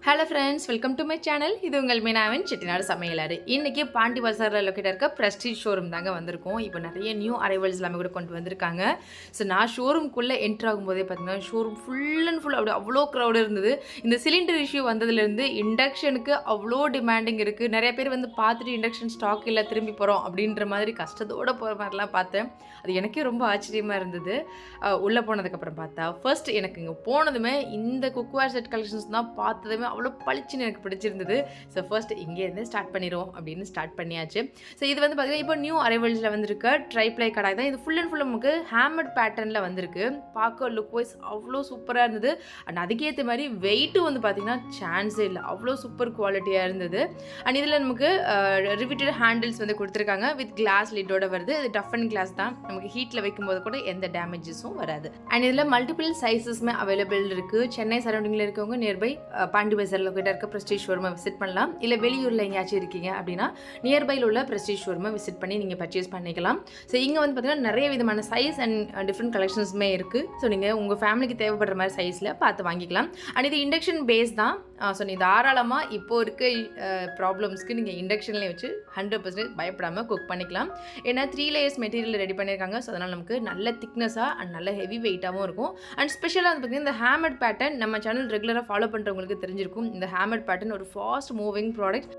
Hello friends, welcome to my channel. இது உங்கள் மீனாவின் செட்டிநாடு சமையலாறு. இன்றைக்கி பாண்டி பசாரில் லொக்கேட் இருக்க ப்ரெஸ்டீஜ் ஷோரூம் தாங்க வந்திருக்கோம். இப்போ நிறைய நியூ அரைவல்ஸ் எல்லாமே கூட கொண்டு வந்திருக்காங்க. ஸோ நான் ஷோரூம்குள்ளே என்ட்ரு ஆகும்போதே பார்த்தீங்கன்னா ஷோரூம் ஃபுல் அண்ட் ஃபுல் அப்படி அவ்வளோ க்ரௌடு இருந்தது. இந்த சிலிண்டர் இஷ்யூ வந்ததுலேருந்து இண்டக்ஷனுக்கு அவ்வளோ டிமாண்டிங் இருக்குது. நிறைய பேர் வந்து பார்த்துட்டு இண்டக்ஷன் ஸ்டாக் இல்லை திரும்பி போகிறோம் அப்படின்ற மாதிரி கஷ்டத்தோடு போகிற மாதிரிலாம் பார்த்தேன். அது எனக்கே ரொம்ப ஆச்சரியமாக இருந்தது. உள்ளே போனதுக்கப்புறம் பார்த்தா ஃபர்ஸ்ட் எனக்கு இங்கே போனதுமே இந்த குக்வேர் செட் கலெக்ஷன்ஸ் தான் பார்த்ததுமே அவ்வளோ பளிச்சுன்னு எனக்கு பிடிச்சிருந்தது. ஸோ ஃபர்ஸ்ட் இங்கேருந்து ஸ்டார்ட் பண்ணிடுவோம் அப்படின்னு ஸ்டார்ட் பண்ணியாச்சு. ஸோ இது வந்து பார்த்திங்கன்னா இப்போ நியூ அரைவல்ஸில் வந்திருக்க ட்ரைப்ளை கடாய் தான். இது ஃபுல் அண்ட் ஃபுல் நமக்கு ஹேமட் பேட்டர்னில் வந்திருக்கு. பார்க்க லுக் வைஸ் அவ்வளோ சூப்பராக இருந்தது. அண்ட் அதுக்கேற்ற மாதிரி வெயிட்டும் வந்து பார்த்திங்கன்னா சான்ஸே இல்லை, அவ்வளோ சூப்பர் குவாலிட்டியாக இருந்தது. அண்ட் இதில் நமக்கு ரிவிட்டட் ஹேண்டில்ஸ் வந்து கொடுத்துருக்காங்க. வித் கிளாஸ் லிட்டோட வருது. இது டஃப் அண்ட் கிளாஸ் தான். நமக்கு ஹீட்டில் வைக்கும்போது கூட எந்த டேமேஜஸும் வராது. அண்ட் இதில் மல்டிபிள் சைஸஸ்மே அவைலபிள் இருக்குது. சென்னை சரௌண்டிங்கில் இருக்கவங்க நியர்பை பாண்டி பசார் லொக்கேட்டாக இருக்க ப்ரெஸ்டீஜ் ஷோரூமை விசிட் பண்ணலாம். இல்லை வெளியூரில் எங்கேயாச்சும் இருக்கீங்க அப்படின்னா நியர்பையில் உள்ள ப்ரெஸ்டீஜ் ஷோரூமை விசிட் பண்ணி நீங்கள் பர்ச்சேஸ் பண்ணிக்கலாம். ஸோ இங்கே வந்து பார்த்தீங்கன்னா நிறைய விதமான சைஸ் அண்ட் டிஃப்ரெண்ட் கலெக்ஷன்ஸுமே இருக்குது. ஸோ நீங்கள் உங்கள் ஃபேமிலிக்கு தேவைப்படுற மாதிரி சைஸில் பார்த்து வாங்கிக்கலாம். அண்ட் இது இண்டக்ஷன் பேஸ் தான். ஸோ நீ தாராளமாக இப்போ இருக்க ப்ராப்ளம்ஸ்க்கு நீங்கள் இண்டக்ஷன்லேயே வச்சு 100% பயப்படாமல் குக் பண்ணிக்கலாம். ஏன்னா 3 லேயர்ஸ் மெட்டீரியல் ரெடி பண்ணியிருக்காங்க. ஸோ அதனால் நமக்கு நல்ல திக்னஸாக அண்ட் நல்ல ஹெவி வெயிட்டாகவும் இருக்கும். அண்ட் ஸ்பெஷலாக வந்து பார்த்திங்கன்னா இந்த ஹேமட் பேட்டர்ன் நம்ம சேனல் ரெகுலராக ஃபாலோ பண்ணுறவங்களுக்கு தெரிஞ்சிருக்கும். இந்த ஹேமட் பேட்டர்ன் ஒரு ஃபாஸ்ட் மூவிங் ப்ராடக்ட்.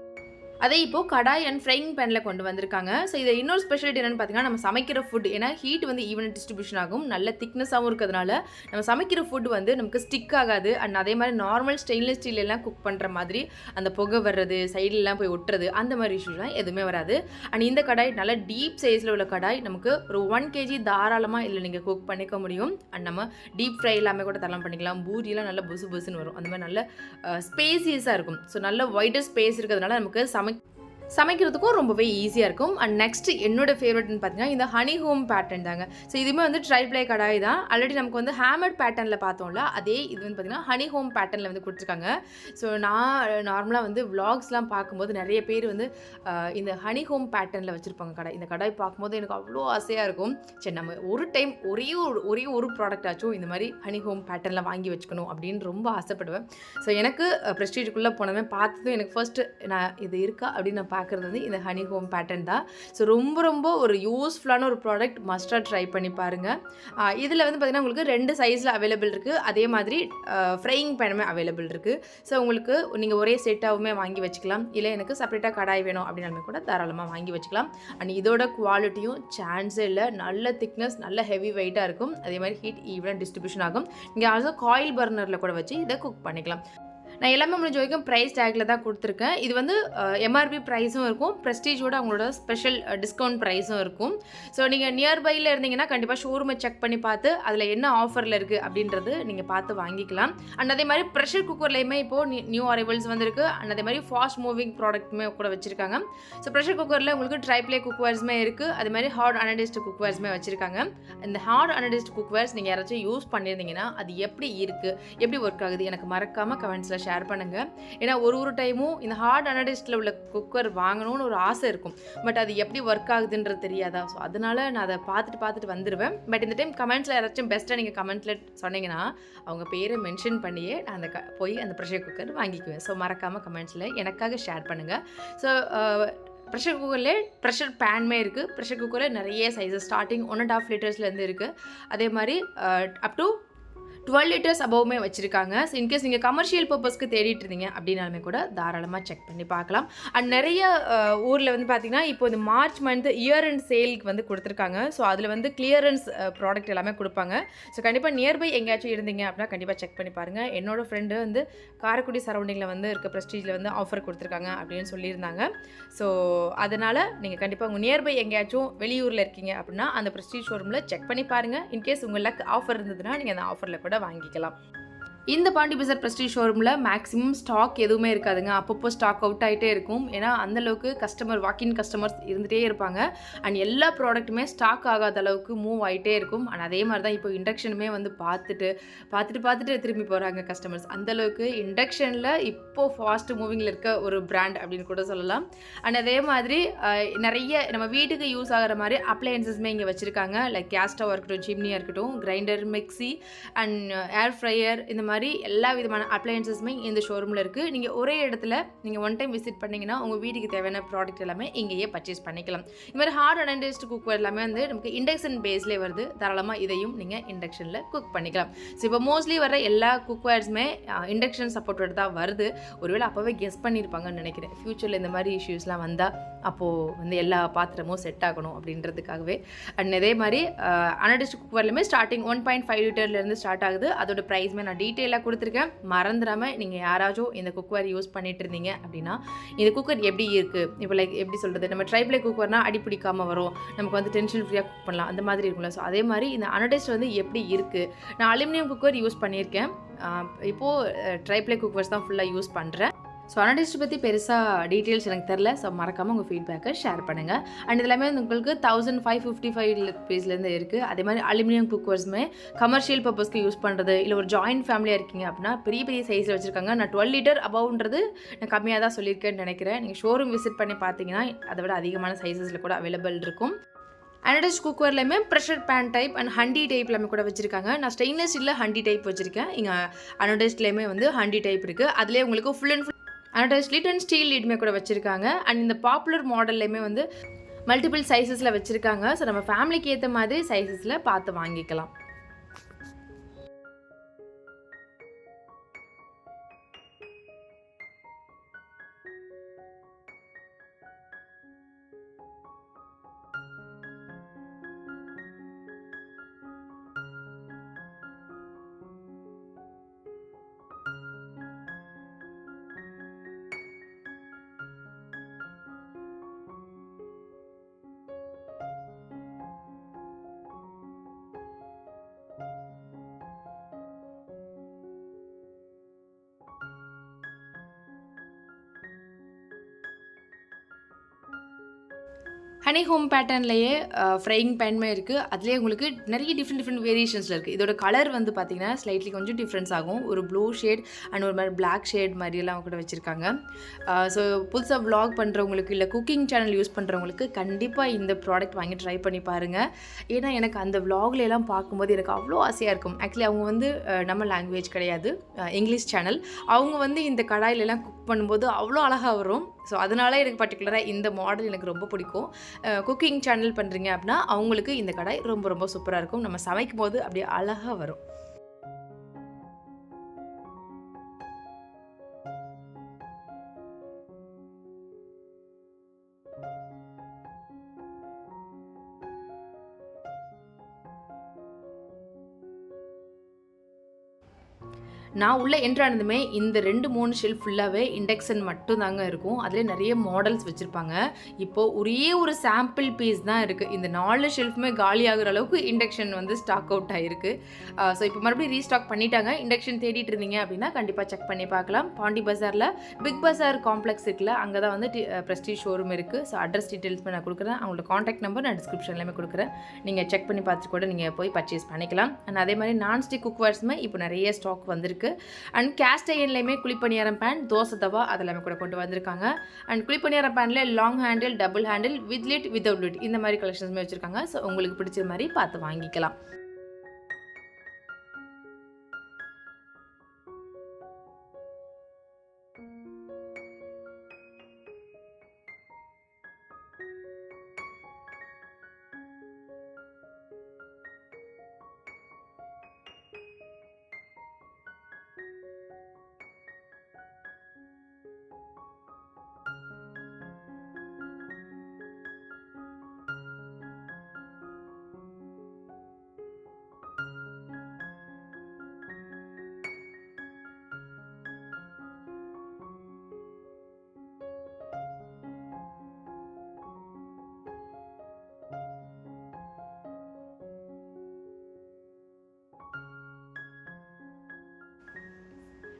அதே இப்போது கடாய் அண்ட் ஃப்ரைங் பேனில் கொண்டு வந்திருக்காங்க. ஸோ இதை இன்னொரு ஸ்பெஷலிட்டி என்னென்னு பார்த்தீங்கன்னா நம்ம சமைக்கிற ஃபுட், ஏன்னா ஹீட் வந்து ஈவன் டிஸ்ட்ரிபியூஷன் ஆகும், நல்ல திக்னஸாகவும் இருக்கிறதுனால நம்ம சமைக்கிற ஃபுட் வந்து நமக்கு ஸ்டிக் ஆகாது. அண்ட் அதே மாதிரி நார்மல் ஸ்டெயின்லெஸ் ஸ்டீலெல்லாம் குக் பண்ணுற மாதிரி அந்த புகை வர்றது, சைட்லலாம் போய் ஒட்டுறது, அந்த மாதிரி இஷ்யூஸ்லாம் எதுவுமே வராது. அண்ட் இந்த கடாய் நல்ல டீப் சைஸில் உள்ள கடாய். நமக்கு ஒரு 1 kg தாராளமாக இல்லை நீங்கள் குக் பண்ணிக்க முடியும். அண்ட் நம்ம டீப் ஃப்ரை எல்லாமே கூட தரலாம் பண்ணிக்கலாம். பூரியெல்லாம் நல்ல புசு புசுன்னு வரும். அந்த மாதிரி நல்ல ஸ்பேசியஸாக இருக்கும். ஸோ நல்ல வைடர் ஸ்பேஸ் இருக்கிறதுனால நமக்கு சமைக்கிறதுக்கும் ரொம்பவே ஈஸியாக இருக்கும். அண்ட் நெக்ஸ்ட் என்னோட ஃபேவரட்னு பார்த்தீங்கன்னா இந்த ஹனி ஹோம் பேட்டர்ன் தாங்க. ஸோ இதுவுமே வந்து ட்ரைப்ளை கடாய் தான். ஆல்ரெடி நமக்கு வந்து ஹேமட் பேட்டர்னில் பார்த்தோம்ல, அதே இது வந்து பார்த்திங்கன்னா ஹனி ஹோம் பேட்டர்னில் வந்து கொடுத்துருக்காங்க. ஸோ நான் நார்மலாக வந்து விளாக்ஸ்லாம் பார்க்கும்போது நிறைய பேர் வந்து இந்த ஹனி ஹோம் பேட்டர்னில் வச்சுருப்பாங்க கடாய். இந்த கடாய் பார்க்கும்போது எனக்கு அவ்வளோ ஆசையாக இருக்கும். சரி, நம்ம ஒரு டைம் ஒரே ஒரு ப்ராடக்ட் ஆச்சும் இந்த மாதிரி ஹனி ஹோம் பேட்டர்னில் வாங்கி வச்சுக்கணும் அப்படின்னு ரொம்ப ஆசைப்படுவேன். ஸோ எனக்கு ப்ரெஸ்டீஜுக்குள்ளே போனதுமே பார்த்ததும் எனக்கு ஃபர்ஸ்ட்டு நான் இது இருக்கா அப்படின்னு நான் பார்க்குறது வந்து இந்த ஹனி ஹோம் பேட்டர்ன் தான். ஸோ ரொம்ப ஒரு யூஸ்ஃபுல்லான ஒரு ப்ராடக்ட், மஸ்ட்டாக ட்ரை பண்ணி பாருங்கள். இதில் வந்து பார்த்திங்கன்னா உங்களுக்கு 2 சைஸில் அவைலபிள் இருக்குது. அதே மாதிரி ஃப்ரையிங் பேனுமே அவைலபிள் இருக்குது. ஸோ உங்களுக்கு நீங்கள் ஒரே செட்டாகவுமே வாங்கி வச்சுக்கலாம். இல்லை எனக்கு செப்பரேட்டாக கடாய் வேணும் அப்படின்னாலுமே கூட தாராளமாக வாங்கி வச்சுக்கலாம். அண்ட் இதோட குவாலிட்டியும் சான்ஸே இல்லை. நல்ல திக்னஸ், நல்ல ஹெவி வெயிட்டாக இருக்கும். அதே மாதிரி ஹீட் ஈவனாக டிஸ்ட்ரிபியூஷன் ஆகும். நீங்கள் ஆல்சோ காயில் பர்னரில் கூட வச்சு இதை குக் பண்ணிக்கலாம். நான் எல்லாமே முடிஞ்ச வரைக்கும் ப்ரைஸ் டேக்கில் தான் கொடுத்துருக்கேன். இது வந்து எம்ஆர்பி ப்ரைஸும் இருக்கும், ப்ரெஸ்டீஜோட அவங்களோட ஸ்பெஷல் டிஸ்கவுண்ட் ப்ரைஸும் இருக்கும். ஸோ நீங்கள் நியர்பையில் இருந்தீங்கன்னா கண்டிப்பாக ஷோரூமை செக் பண்ணி பார்த்து அதில் என்ன ஆஃபரில் இருக்குது அப்படின்றது நீங்கள் பார்த்து வாங்கிக்கலாம். அண்ட் அதே மாதிரி ப்ரெஷர் குக்கர்லேயுமே இப்போது நியூ அரைவல்ஸ் வந்துருக்கு. அண்ட் அதே மாதிரி ஃபாஸ்ட் மூவிங் ப்ராடக்ட்டுமே கூட வச்சுருக்காங்க. ஸோ ப்ரெஷர் குக்கரில் உங்களுக்கு ட்ரைப்ளே குக்வேர்ஸுமே இருக்குது. அதே மாதிரி ஹார்ட் அனடைஸ்ட் குக்வேர்ஸுமே வச்சுருக்காங்க. இந்த ஹார்ட் அனடைஸ்ட் குக்வேர்ஸ் நீங்கள் யாராச்சும் யூஸ் பண்ணியிருந்தீங்கன்னா அது எப்படி இருக்குது, எப்படி ஒர்க் ஆகுது, எனக்கு மறக்காமல் கமெண்ட்ஸில் ஷேர் பண்ணுங்கள். ஏன்னா ஒரு டைமும் இந்த ஹார்ட் அனடைஸ்டில் உள்ள குக்கர் வாங்கணும்னு ஒரு ஆசை இருக்கும். பட் அது எப்படி ஒர்க் ஆகுதுன்றது தெரியாதா? ஸோ அதனால் நான் அதை பார்த்துட்டு வந்துடுவேன். பட் இந்த டைம் கமெண்ட்ஸில் யாராச்சும் பெஸ்ட்டாக நீங்கள் கமெண்ட்ஸில் சொன்னீங்கன்னா அவங்க பேரை மென்ஷன் பண்ணியே நான் போய் அந்த ப்ரெஷர் குக்கர் வாங்கிக்குவேன். ஸோ மறக்காமல் கமெண்ட்ஸில் எனக்காக ஷேர் பண்ணுங்கள். ஸோ ப்ரெஷர் குக்கர்லேயே ப்ரெஷர் பேனுமே இருக்குது. ப்ரெஷர் குக்கரில் நிறைய சைஸஸ் ஸ்டார்டிங் 1.5 லிட்டர்ஸ்லேருந்து இருக்குது. அதே மாதிரி அப் டு 12 லிட்டர்ஸ் அபவுமே வச்சுருக்காங்க. ஸோ இன்கேஸ் நீங்கள் கமர்ஷியல் பர்பஸ்க்கு தேடிட்டு இருந்தீங்க அப்படின்னாலுமே கூட தாராளமாக செக் பண்ணி பார்க்கலாம். அண்ட் நிறைய ஊரில் வந்து பார்த்திங்கன்னா இப்போ இந்த மார்ச் மந்த் இயர் அண்ட் சேலுக்கு வந்து கொடுத்துருக்காங்க. ஸோ அதில் வந்து கிளியரன்ஸ் ப்ராடக்ட் எல்லாமே கொடுப்பாங்க. ஸோ கண்டிப்பாக நியர்பை எங்கேயாச்சும் இருந்தீங்க அப்படின்னா கண்டிப்பாக செக் பண்ணி பாருங்கள். என்னோடய ஃப்ரெண்டு வந்து காரைக்குடி சரௌண்டிங்கில் வந்து இருக்க ப்ரெஸ்டீஜில் வந்து ஆஃபர் கொடுத்துருக்காங்க அப்படின்னு சொல்லியிருந்தாங்க. ஸோ அதனால் நீங்கள் கண்டிப்பாக உங்கள் நியர்பை எங்கேயாச்சும் வெளியூரில் இருக்கீங்க அப்படின்னா அந்த ப்ரெஸ்டீஜ் ஷோரூமில் செக் பண்ணி பாருங்கள். இன்கேஸ் உங்கள் லக் ஆஃபர் இருந்ததுன்னா நீங்கள் அந்த ஆஃபரில் கூட வாங்கிக்கலாம். இந்த பாண்டி பசார் ப்ரெஸ்டீஜ் ஷோரூமில் மேக்ஸிமம் ஸ்டாக் எதுவுமே இருக்காதுங்க. அப்பப்போ ஸ்டாக் அவுட் ஆகிட்டே இருக்கும். ஏன்னா அந்தளவுக்கு வாக்கின் கஸ்டமர்ஸ் இருந்துகிட்டே இருப்பாங்க. அண்ட் எல்லா ப்ராடக்ட்டுமே ஸ்டாக் ஆகாத அளவுக்கு மூவ் ஆகிட்டே இருக்கும். அண்ட் அதே மாதிரி தான் இப்போ இண்டக்ஷனுமே வந்து பார்த்துட்டு திரும்பி போகிறாங்க கஸ்டமர்ஸ். அந்தளவுக்கு இண்டக்ஷனில் இப்போது ஃபாஸ்ட் மூவிங்கில் இருக்க ஒரு பிராண்ட் அப்படின்னு கூட சொல்லலாம். அண்ட் அதே மாதிரி நிறைய நம்ம வீட்டுக்கு யூஸ் ஆகிற மாதிரி அப்ளையன்சஸ்மே இங்கே வச்சுருக்காங்க. லைக் கேஸ் ஸ்டவ்வாக இருக்கட்டும், சிம்னியாக இருக்கட்டும், grinder, mixie and air fryer, இந்த மாதிரி மாதிரி எல்லா விதமான அப்ளையன்சஸுமே இந்த ஷோரூமில் இருக்குது. நீங்கள் ஒரே இடத்துல நீங்கள் ஒன் டைம் விசிட் பண்ணிங்கன்னா உங்கள் வீட்டுக்கு தேவையான ப்ராடக்ட் எல்லாமே இங்கேயே பர்ச்சேஸ் பண்ணிக்கலாம். இது மாதிரி ஹார்ட் அனடைஸ்டு குக்வேர் எல்லாமே வந்து நமக்கு இண்டக்ஷன் பேஸ்லேயே வருது. தாராளமாக இதையும் நீங்கள் இண்டக்ஷனில் குக் பண்ணிக்கலாம். ஸோ இப்போ மோஸ்ட்லி வர எல்லா குக்வேர்ஸுமே இண்டக்ஷன் சப்போர்ட்டோட தான் வருது. ஒருவேளை அப்போவே கெஸ் பண்ணியிருப்பாங்கன்னு நினைக்கிறேன். ஃப்யூச்சரில் இந்த மாதிரி இஷ்யூஸ்லாம் வந்தால் அப்போது வந்து எல்லா பாத்திரமும் செட் ஆகணும் அப்படின்றதுக்காகவே. அண்ட் இதே மாதிரி அனடைஸ்டு குக்வேர்லையுமே ஸ்டார்டிங் 1.5 லிட்டர்லேருந்து ஸ்டார்ட் ஆகுது. அதோட ப்ரைஸுமே நான் டீட்டெயிலாக கொடுத்துருக்கேன். மறந்துடாமல் நீங்கள் யாராச்சும் இந்த குக்வேர் யூஸ் பண்ணிட்டு இருந்தீங்க அப்படின்னா இந்த குக்கர் எப்படி இருக்குது, இப்போ லைக் எப்படி சொல்கிறது, நம்ம ட்ரைப்ளே குக்கர்னால் அடி பிடிக்காமல் வரும், நமக்கு வந்து டென்ஷன் ஃப்ரீயாக குக் பண்ணலாம், அந்த மாதிரி இருக்கும்ல. ஸோ அதே மாதிரி இந்த அனடைஸ்ட் வந்து எப்படி இருக்குது. நான் அலுமினியம் குக்கர் யூஸ் பண்ணியிருக்கேன். இப்போது ட்ரைப்ளே குக்கர்ஸ் தான் ஃபுல்லாக யூஸ் பண்ணுறேன். ஸோ அனடைஸ்ட் பற்றி பெருசாக டீட்டெயில்ஸ் எனக்கு தெரில. ஸோ மறக்காமல் உங்கள் ஃபீட்பேக்கை ஷேர் பண்ணுங்கள். அண்ட் இதெல்லாமே உங்களுக்கு 1555 ருபீஸ்லேருந்து இருக்குது. அதே மாதிரி அலுமினியம் குக்கர்ஸுமே கமர்ஷியல் பர்பஸ்க்கு யூஸ் பண்ணுறது, இல்லை ஒரு ஜாயின்ட் ஃபேமிலியாக இருக்கீங்க அப்படின்னா பெரிய பெரிய சைஸில் வச்சுருக்காங்க. நான் 12 லிட்டர் அபவுன்றது நான் கம்மியாக தான் சொல்லியிருக்கேன்னு நினைக்கிறேன். நீங்கள் ஷோரூம் விசிட் பண்ணி பார்த்தீங்கன்னா அதை விட அதிகமான சைஸஸில் கூட அவைலபிள் இருக்கும். அனடைஸ்ட் குக்கர்லையுமே pressure pan type and handi type எல்லாமே கூட வச்சுருக்காங்க. நான் ஸ்டெயின்லெஸ் ஸ்டீலில் ஹண்டி டைப் வச்சுருக்கேன். இங்கே அனடைஸ்ட்லேயுமே வந்து ஹண்டி டைப் இருக்குது. அதிலே உங்களுக்கு full and full anodized lid and steel லிட்மே கூட வச்சுருக்காங்க. அண்ட் இந்த பாப்புலர் மாடல்லையுமே வந்து மல்டிபிள் சைஸஸில் வச்சுருக்காங்க. ஸோ நம்ம ஃபேமிலிக்கு ஏற்ற மாதிரி சைஸஸில் பார்த்து வாங்கிக்கலாம். ஹனி ஹோம் பேட்டர்ன்லேயே ஃப்ரையிங் பேனுமே இருக்குது. அதுலேயே உங்களுக்கு நிறைய டிஃப்ரெண்ட் வேரியேஷன்ஸில் இருக்குது. இதோட கலர் வந்து பார்த்திங்கன்னா ஸ்லைட்லி கொஞ்சம் டிஃப்ரென்ஸ் ஆகும். ஒரு ப்ளூ ஷேட் அண்ட் ஒரு மாதிரி பிளாக் ஷேட் மாதிரியெல்லாம் கூட வச்சுருக்காங்க. ஸோ புதுசாக வ்ளாக் பண்ணுறவங்களுக்கு இல்லை குக்கிங் சேனல் யூஸ் பண்ணுறவங்களுக்கு கண்டிப்பாக இந்த ப்ராடக்ட் வாங்கி ட்ரை பண்ணி பாருங்கள். ஏன்னா எனக்கு அந்த வ்ளாக்லாம் பார்க்கும்போது எனக்கு அவ்வளோ ஆசையாக இருக்கும். ஆக்சுவலி அவங்க வந்து நம்ம லாங்குவேஜ் கிடையாது, இங்கிலீஷ் சேனல். அவங்க வந்து இந்த கடாயிலெல்லாம் குக் பண்ணும்போது அவ்வளோ அழகாக வரும். ஸோ அதனால எனக்கு பர்டிகுலராக இந்த மாடல் எனக்கு ரொம்ப பிடிக்கும். குக்கிங் சேனல் பண்ணுறீங்க அப்படின்னா அவங்களுக்கு இந்த கடாய் ரொம்ப ரொம்ப சூப்பராக இருக்கும். நம்ம சமைக்கும் போது அப்படியே அழகாக வரும். நான் உள்ளே என்ட்ரானதுமே இந்த 2-3 ஷெல்ஃப் ஃபுல்லாகவே இண்டக்ஷன் மட்டும் தாங்க இருக்கும். அதில் நிறைய மாடல்ஸ் வச்சுருப்பாங்க. இப்போது ஒரே ஒரு சாம்பிள் பீஸ் தான் இருக்குது. இந்த 4 ஷெல்ஃபுமே காலி ஆகிற அளவுக்கு இண்டக்ஷன் வந்து ஸ்டாக் அவுட் ஆகிருக்கு. ஸோ இப்போ மறுபடியும் ரீஸ்டாக் பண்ணிட்டாங்க. இண்டக்ஷன் தேடிட்டு இருந்தீங்க அப்படின்னா கண்டிப்பாக செக் பண்ணி பார்க்கலாம். பாண்டி பஜாரில் பிக் பஜார் காம்ப்ளெக்ஸ் இருக்குல்ல, அங்கே தான் வந்து ப்ரெஸ்டீஜ் ஷோரூம் இருக்குது. ஸோ அட்ரஸ் டீட்டெயில்ஸுமே நான் கொடுக்குறேன். அவங்களோட காண்டாக்ட் நம்பர் நான் டிஸ்கிரிப்ஷன்லேயுமே கொடுக்குறேன். நீங்கள் செக் பண்ணி பார்த்துட்டு கூட நீங்கள் போய் பர்ச்சேஸ் பண்ணிக்கலாம். அண்ட் அதே மாதிரி நான்ஸ்டிக் குக்வேர்ஸுமே இப்போ நிறைய ஸ்டாக் வந்திருக்கு. அண்ட் கேஸ்ட் அயன்லையுமே குழிப்பணியாரம் பேன், தோசை தவா அதெல்லாமே கூட கொண்டு வந்திருக்காங்க. அண்ட் குழிப்பணியாரம் பேனில் long handle, double handle, with lid, without lid இந்த மாதிரி கலெக்ஷன்ஸுமே வச்சுருக்காங்க. ஸோ உங்களுக்கு பிடிச்ச மாதிரி பார்த்து வாங்கிக்கலாம்.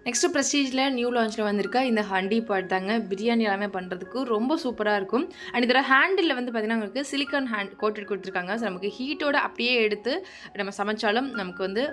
நெக்ஸ்ட்டு ப்ரெஸ்டீஜில் நியூ லான்ச்சில் வந்திருக்க இந்த ஹண்டி பாட் தாங்க. பிரியாணி எல்லாமே பண்ணுறதுக்கு ரொம்ப சூப்பராக இருக்கும். அண்ட் இதோட ஹேண்டில் வந்து பார்த்திங்கன்னா உங்களுக்கு சிலிக்கான் ஹேண்ட் கோட்டட் கொடுத்துருக்காங்க. ஸோ நமக்கு ஹீட்டோட அப்படியே எடுத்து நம்ம சமைச்சாலும் நமக்கு வந்து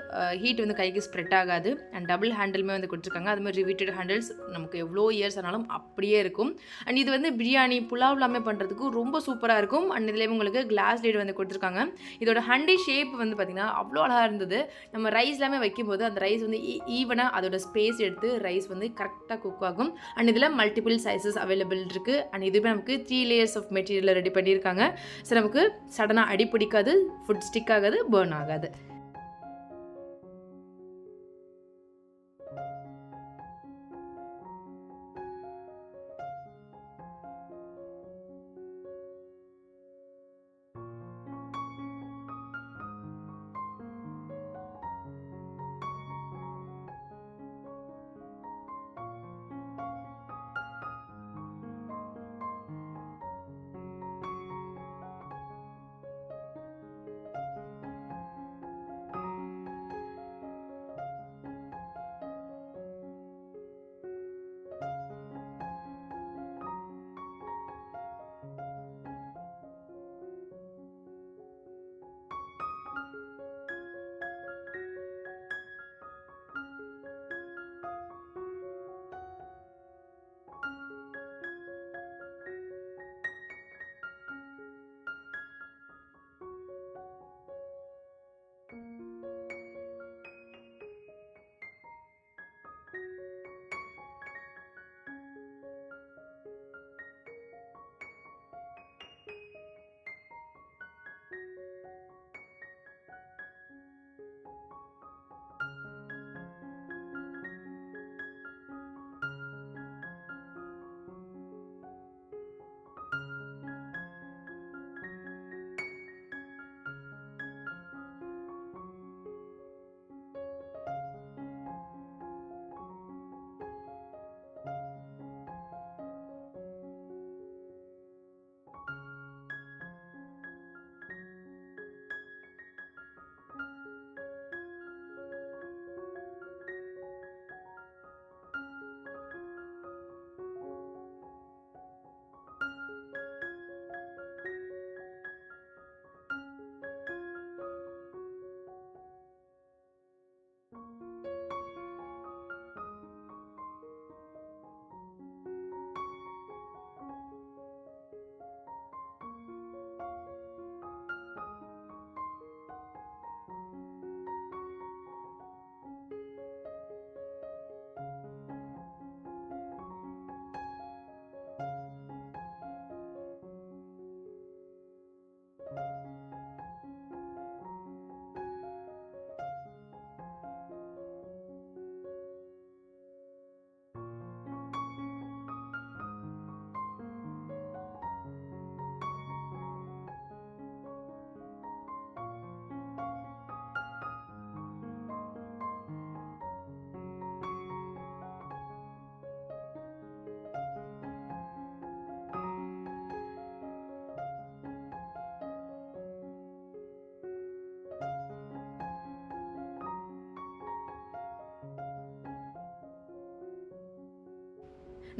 ஹீட் வந்து கைக்கு ஸ்ப்ரெட் ஆகாது. அண்ட் டபுள் ஹேண்டிலுமே வந்து கொடுத்துருக்காங்க. அதுமாதிரி ரிவீட்டட் ஹேண்டில்ஸ் நமக்கு எவ்வளோ இயர்ஸ் ஆனாலும் அப்படியே இருக்கும். அண்ட் இது வந்து பிரியாணி புலாவ் எல்லாமே பண்ணுறதுக்கு ரொம்ப சூப்பராக இருக்கும். அண்ட் இதுலேயே உங்களுக்கு கிளாஸ் லிட் வந்து கொடுத்துருக்காங்க. இதோட ஹண்டி ஷேப் வந்து பார்த்திங்கன்னா அவ்வளோ அழகாக இருந்தது. நம்ம ரைஸ் எல்லாமே வைக்கும்போது அந்த ரைஸ் வந்து ஈவனாக அதோட ஸ்பேஸ் எடுத்து ரைஸ் வந்து கரெக்டாக குக் ஆகும். அண்ட் இதில் மல்டிபிள் சைஸஸ் அவைலபிள் இருக்குது. அண்ட் இதுவே நமக்கு 3 லேயர்ஸ் ஆஃப் மெட்டீரியல் ரெடி பண்ணியிருக்காங்க. ஸோ நமக்கு சடனாக அடி பிடிக்காது, ஃபுட் ஸ்டிக் ஆகாது, பர்ன் ஆகாது.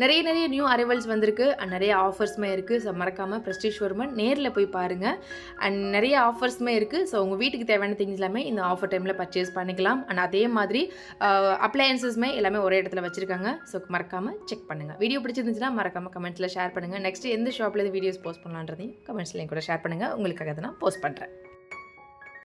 நிறைய நியூ அரைவல்ஸ் வந்திருக்கு. அண்ட் நிறைய ஆஃபர்ஸுமே இருக்குது. ஸோ மறக்காமல் ப்ரெஸ்டீஜ் ஷோரூமை நேரில் போய் பாருங்கள். அண்ட் நிறைய ஆஃபர்ஸுமே இருக்குது. ஸோ உங்கள் வீட்டுக்கு தேவையான திங்ஸ் எல்லாமே இந்த ஆஃபர் டைமில் பர்ச்சேஸ் பண்ணிக்கலாம். அண்ட் அதே மாதிரி அப்ளையன்சஸ்மே எல்லாமே ஒரே இடத்துல வச்சுருக்காங்க. ஸோ மறக்காமல் செக் பண்ணுங்கள். வீடியோ பிடிச்சிருந்துச்சுன்னா மறக்காமல் கமெண்ட்ஸில் ஷேர் பண்ணுங்கள். நெக்ஸ்ட் எந்த ஷாப்பில் வீடியோஸ் போஸ்ட் பண்ணலான்றதையும் கமெண்ட்ஸ்லையும் கூட ஷேர் பண்ணுங்கள். உங்களுக்காக தான் நான் போஸ்ட் பண்ணுறேன்.